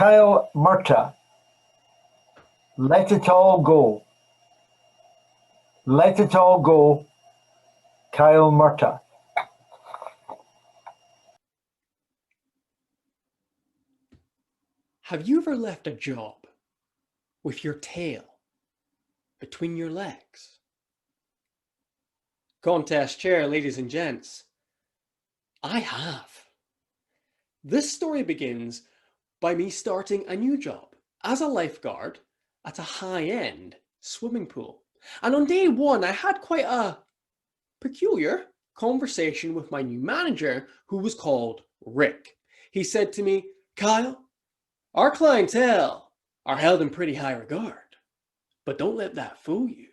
Kyle Murtagh. Let it all go. Let it all go. Kyle Murtagh. Have you ever left a job with your tail between your legs? Contest chair, ladies and gents, I have. This story begins by me starting a new job as a lifeguard at a high-end swimming pool. And on day one, I had quite a peculiar conversation with my new manager, who was called Rick. He said to me, "Kyle, our clientele are held in pretty high regard, but don't let that fool you."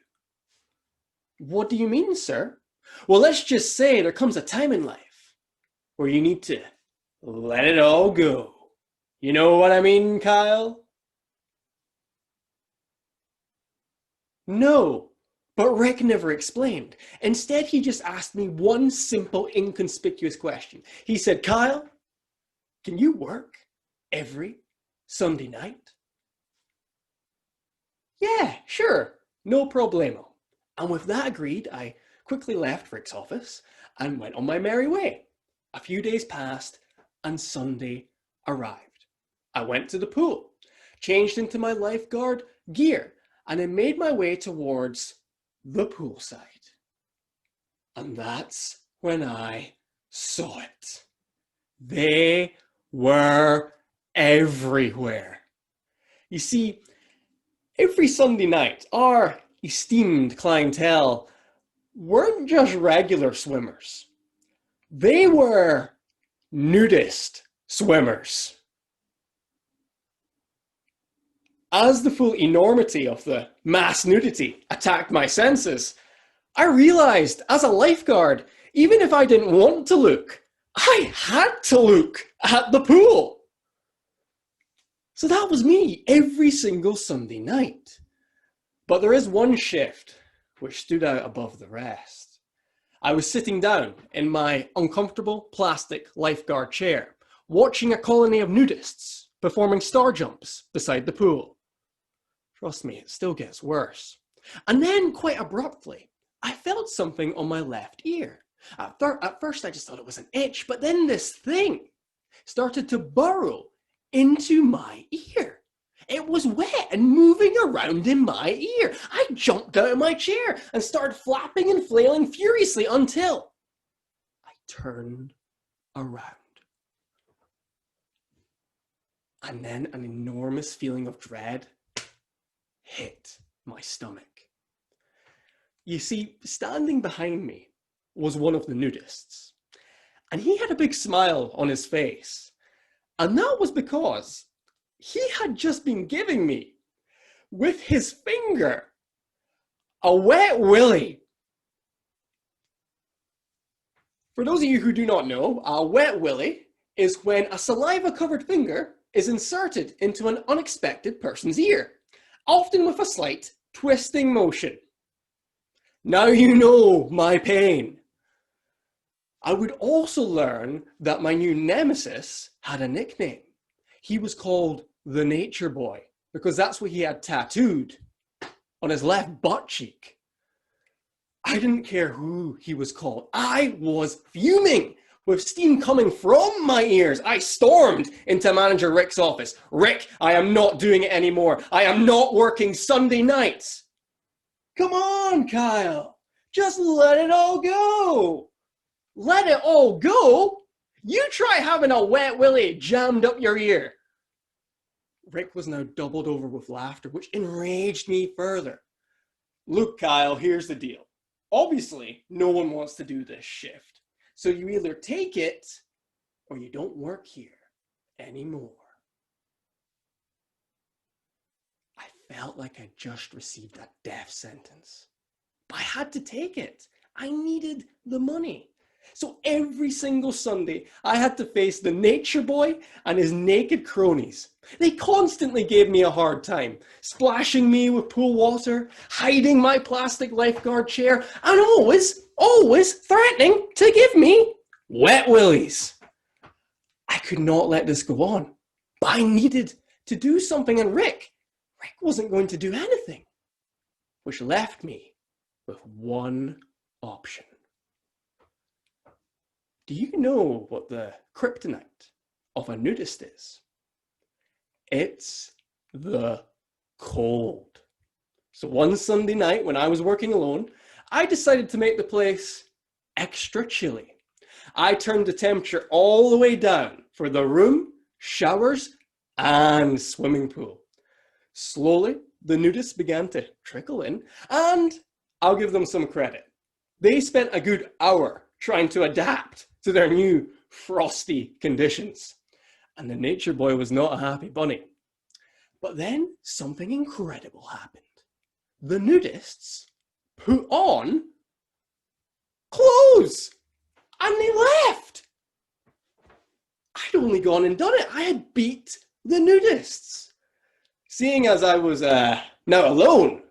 "What do you mean, sir?" "Well, let's just say there comes a time in life where you need to let it all go. You know what I mean, Kyle?" No, but Rick never explained. Instead, he just asked me one simple, inconspicuous question. He said, "Kyle, can you work every Sunday night?" "Yeah, sure, no problemo." And with that agreed, I quickly left Rick's office and went on my merry way. A few days passed and Sunday arrived. I went to the pool, changed into my lifeguard gear, and I made my way towards the poolside. And that's when I saw it. They were everywhere. You see, every Sunday night, our esteemed clientele weren't just regular swimmers. They were nudist swimmers. As the full enormity of the mass nudity attacked my senses, I realized as a lifeguard, even if I didn't want to look, I had to look at the pool. So that was me every single Sunday night. But there is one shift which stood out above the rest. I was sitting down in my uncomfortable plastic lifeguard chair, watching a colony of nudists performing star jumps beside the pool. Trust me, it still gets worse. And then, quite abruptly, I felt something on my left ear. At first, I just thought it was an itch, but then this thing started to burrow into my ear. It was wet and moving around in my ear. I jumped out of my chair and started flapping and flailing furiously until I turned around. And then an enormous feeling of dread hit my stomach. You see, standing behind me was one of the nudists, and he had a big smile on his face. And that was because he had just been giving me, with his finger, a wet willy. For those of you who do not know, a wet willy is when a saliva-covered finger is inserted into an unexpected person's ear, often with a slight twisting motion. Now you know my pain. I would also learn that my new nemesis had a nickname. He was called the Nature Boy, because that's what he had tattooed on his left butt cheek. I didn't care who he was called. I was fuming with steam coming from my ears. I stormed into Manager Rick's office. "Rick, I am not doing it anymore. I am not working Sunday nights." "Come on, Kyle. Just let it all go." "Let it all go? You try having a wet willy jammed up your ear." Rick was now doubled over with laughter, which enraged me further. "Look, Kyle, here's the deal. Obviously, no one wants to do this shift. So you either take it or you don't work here anymore." I felt like I just received a death sentence. But I had to take it. I needed the money. So every single Sunday, I had to face the Nature Boy and his naked cronies. They constantly gave me a hard time, splashing me with pool water, hiding my plastic lifeguard chair, and always threatening to give me wet willies. I could not let this go on, but I needed to do something, and Rick wasn't going to do anything, which left me with one option. Do you know what the kryptonite of a nudist is? It's the cold. So one Sunday night when I was working alone, I decided to make the place extra chilly. I turned the temperature all the way down for the room, showers, and swimming pool. Slowly, the nudists began to trickle in, and I'll give them some credit. They spent a good hour trying to adapt to their new frosty conditions. And the nature boy was not a happy bunny. But then something incredible happened. The nudists put on clothes and they left. I'd only gone and done it. I had beat the nudists. Seeing as I was now alone,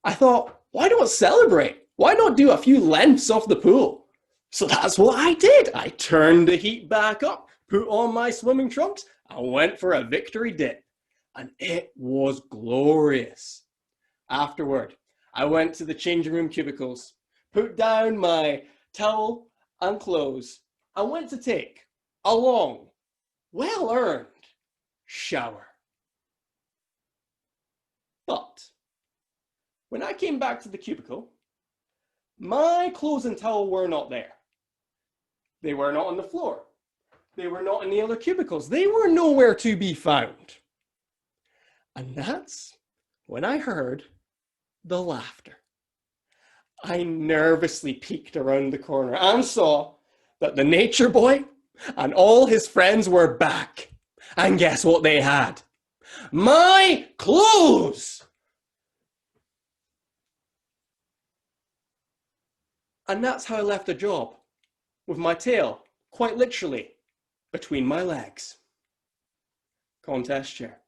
I thought, why not celebrate? Why not do a few lengths off the pool? So that's what I did. I turned the heat back up, put on my swimming trunks, and went for a victory dip. And it was glorious. Afterward, I went to the changing room cubicles, put down my towel and clothes, and went to take a long, well-earned shower. But when I came back to the cubicle, my clothes and towel were not there. They were not on the floor. They were not in the other cubicles. They were nowhere to be found. And that's when I heard the laughter. I nervously peeked around the corner and saw that the nature boy and all his friends were back. And guess what they had? My clothes! And that's how I left the job, with my tail, quite literally, between my legs. Contest chair.